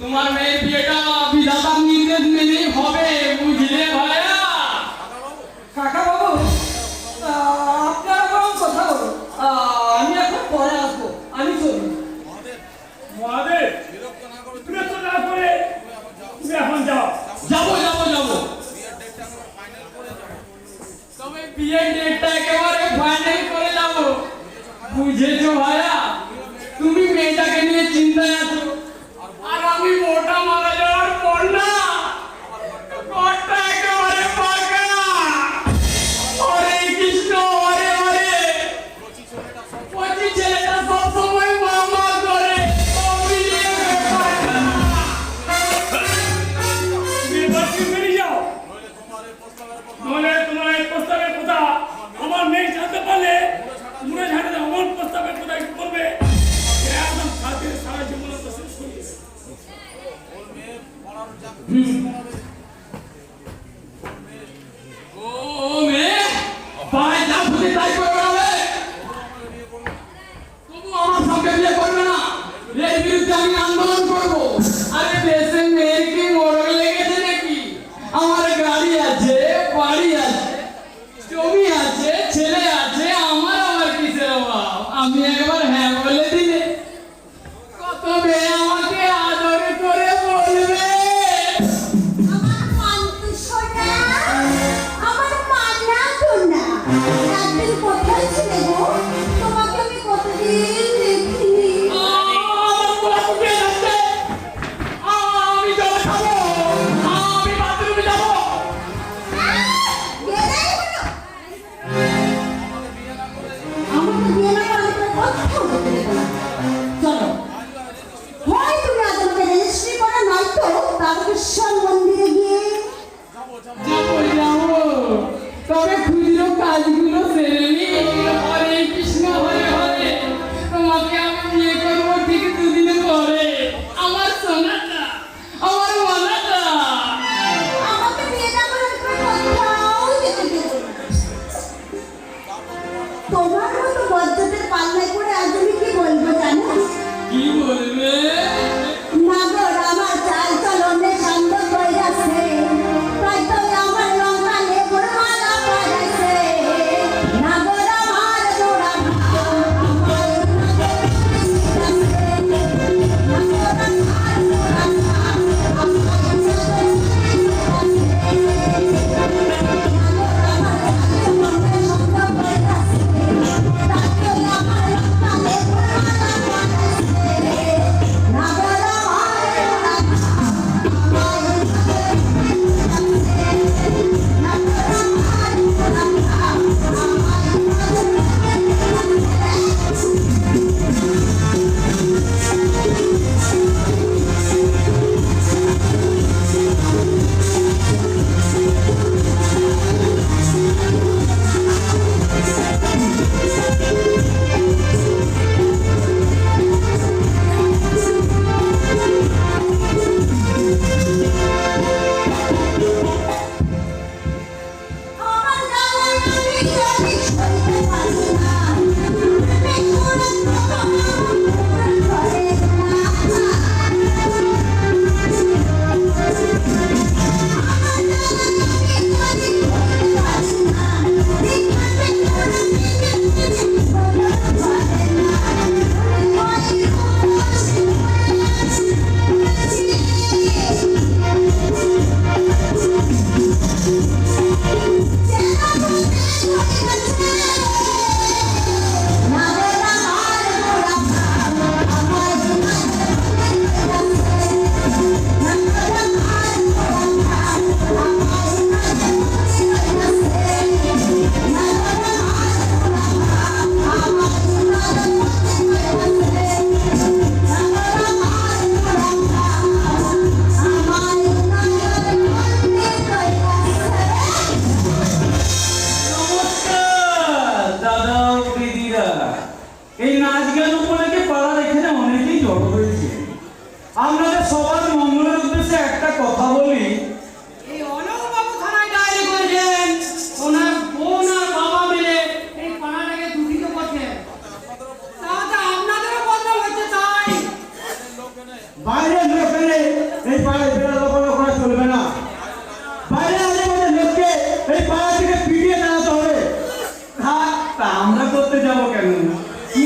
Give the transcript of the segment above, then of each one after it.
তোমার মেয়ের বিয়েটা বিধাতার নির্দেশ মেনেই হবে, বুঝলে ভাইয়া? কাকা বাবু, আপনার বরং কথা বলো, আমি এখন পরে আসবো, আমি চলি। মহাদেব, বিরক্ত না করে তুমি এখন যাও। যাবো যাবো যাবো, তবে বিয়ের ডেটটা একেবারে ফাইনাল করে যাবো, বুঝেছো ভাইয়া? তুমি মেয়েটাকে নিয়ে চিন্তায় আছো, আর আমি মোটা মারা যাওয়ার পর না ঘরটা একেবারে ফাঁকা। হরে কৃষ্ণ হরে হরে। কচি ছেলেটা সবসময় মামা করে, মিলিয়ে ব্যাপারটা। তুমি এবার কি বেরিয়ে যাও, নইলে তোমার এই প্রস্তাবের কথা আমার মেয়ে জানতে পারলে মুড়ে ঝাড়ে আমার প্রস্তাবের কথা কি করবে, একদম খাতির সারা জীবন তো শেষ করে দিবে। ও মেয়ে, পায়ে যা খুশি তাই করবে না বে। তবু আমার সঙ্গে বিয়ে করবে না, এর বিরুদ্ধে আমি আন্দোলন করবো। আরে দেশে মেয়ের কি মরণ লেগেছে নাকি? আমার গাড়ি আছে, বাড়ি আছে, জমি আছে, ছেলে আছে, আমার কিসের অভাব? আমি একবার হ্যাঁ বলে দিলে কত মেয়ে আমাকে আদর করে বলবে। আমার মান্তু সোনা, আমার মান্না সোনা, একদিন কোথায় ছিলে গো? তোমাকে আমি কতদিন দেখিনি। আমার গলা শুকিয়ে যাচ্ছে, আমি জল খাবো, আমি বাথরুমে যাবো। গেলেই হলো। আমাকে বিয়ে না করলে তো কোথাও যেতে দেবো না। চলো, হয় তুমি আদালতে রেজিস্ট্রি করো, নয়তো তারকেশ্বর মন্দিরে গিয়ে যাবো, তবে খুচরো কাজগুলো সেরে নি। হরে কৃষ্ণ হরে হরে। তোমাকে আমি বিয়ে করবো ঠিক দুদিন পরে। আমার সোনাটা, আমার মানাটা। আমাকে বিয়ে না করলে তুমি কোথাও যেতে দেবো না। তোমার মতো বজ্জাতের পাল্লায় পড়ে আজ আমি কি বলবো জানো? কি বলবে? নাগর আমার চাল চলনে সান্দ কইরাছে, তাই তো আমার লঙ্কা লেবুর মালা পরাইছে। নাগর আমার জোড়া আমার নাগর আমার জোড়া আমার গায়ে আমি জানি সইতে পারি না, মেঘুরে তোমার ঘরে না। নমস্কার দাদা ও দিদিরা। এই নাচ গান উপলক্ষে পাড়ার এখানে অনেকেই জড়ো হয়েছে। আপনাদের সবার মঙ্গলের উদ্দেশ্যে একটা কথা বলি। এই অনববাবু থানায় ডায়েরি করেছেন, ওনার বোন আর বাবা মিলে এই পাড়াটাকে দূষিত করছেন। তাতে আপনাদেরও বদনাম হচ্ছে, তাই বাইরের লোকেরা এই পাড়ায় বেড়ানো করা চলবে না। বাইরে আগে আমাদের লোককে এই পাড়া থেকে পিটিয়ে নামাতে হবে। হ্যাঁ, তা আমরা করতে যাবো কেন?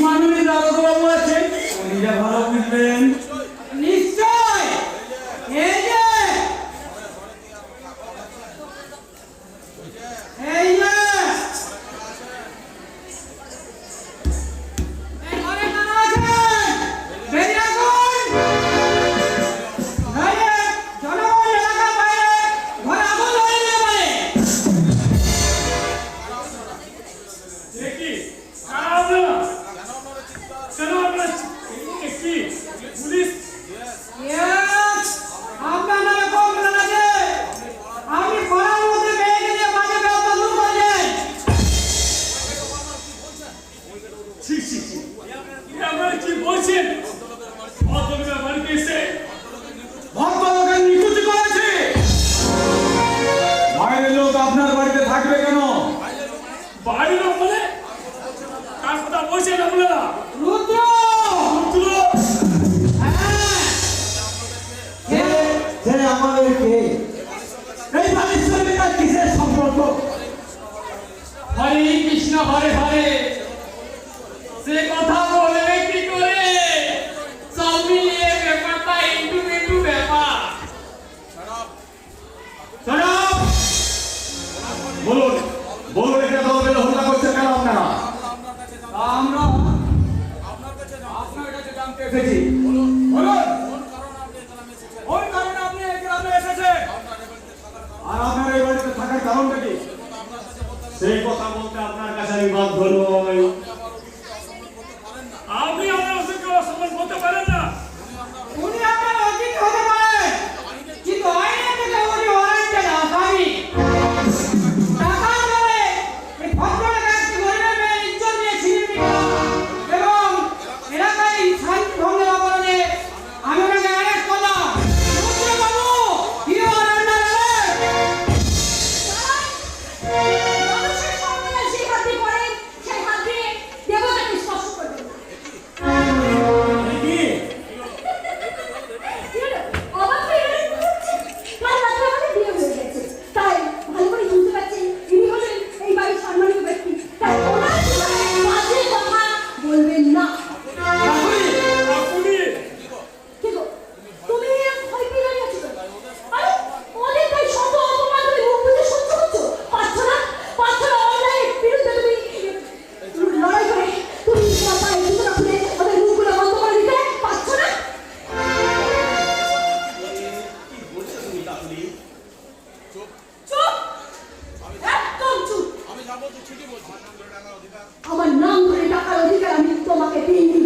মাননীয় দারোগাবাবু আছেন, উনি যা ভালো বুঝবেন। নিশ্চয় এই যে এই যে এই ঘরে কারা আছেন? বেরিয়ে আসুন। নইলে জনগণ এলাকার বাইরে ঘরে আগুন ধরিয়ে দিতে পারে। দেখি কারা আপনারা? কেন আপনারা কি পুলিশ? Yes, আপনার নামে কমপ্লেন আছে। আপনি পাড়ার মধ্যে মেয়েকে দিয়ে বাজে ব্যবস্থা শুরু করেছেন। ছি ছি ছি, আপনারা কি বলছেন? ভদ্রলোকের বাড়িতে এসে ভদ্রলোকের নিকুচি করেছে। বাইরের লোক আপনার বাড়িতে থাকবে কেন? বাড়ির লোক বলে কার কথা বলছেন আপনারা? রুদ্র! রুদ্র! হ্যাঁ, যে আমাদের কে? এই বাড়ির সঙ্গে তার কিসের সম্পর্ক? হরে কৃষ্ণ হরে হরে, সে কথা বলবে কি করে? সব মিলিয়ে ব্যাপারটা একটু একটু ব্যাপার। শোনো, বলুন বলুন, এটা দলবেলা হত্যা করছে কেন আপনারা? আমরা আপনার কাছে জানতে এসেছি। বলুন। কোন কারণে আপনি এই গ্রামে এসেছেন? আর আপনার এই বাড়িতে থাকার কারণটা কি? সেই কথা বলতে আপনার কাছে আমি বাধ্য নই। আপনি আমার অসুখকে অসম্মান করতে পারেন না। উনি আপনার অতিথি হতে পারেন, কিন্তু আইনের থেকে উনি ওয়ারেন্টেড আসামি। টাকার জোরে এই ভদ্রলোক একটি গরিবের মেয়ের ইজ্জত নিয়ে ছিনিয়ে নিল এবং এলাকায় শান্তি ভঙ্গের অপরাধে আমি ওনাকে অ্যারেস্ট করলাম। রুদ্রবাবু, you are under arrest! মানুষের সম্মানে যে হাত দিয়ে করেন, সেই হাত দিয়ে দেবতাকে স্পর্শ করবেন না। কি? কি হলো? অবাক হয়ে গেলেন মনে হচ্ছে? কাল রাতে আমাদের বিয়ে হয়ে গেছে। তাই ভালো করে বুঝতে পারছেন, ইনি হলেন এই বাড়ির সম্মানিত ব্যক্তি। তাই ওনার জীবনে বাজে কথা বলবেন না। আপনি কি গো? তুমি এরকম ভয় পেয়ে দাঁড়িয়ে আছো কেন? আরে, ওদের তাই শত অপমান তুমি মুখ বুজে সহ্য করছো? পারছো না? পারছো না অন্যায়ের বিরুদ্ধে তুমি লড়াই করে তুমি তোমার পায়ে জুতো খুলে ওদের মুখগুলো বন্ধ করে দিতে পারছো না? চুপ! একদম চুপ! আমার নাম ধরে টাকার অধিকার আমি তোমাকে দিইনি।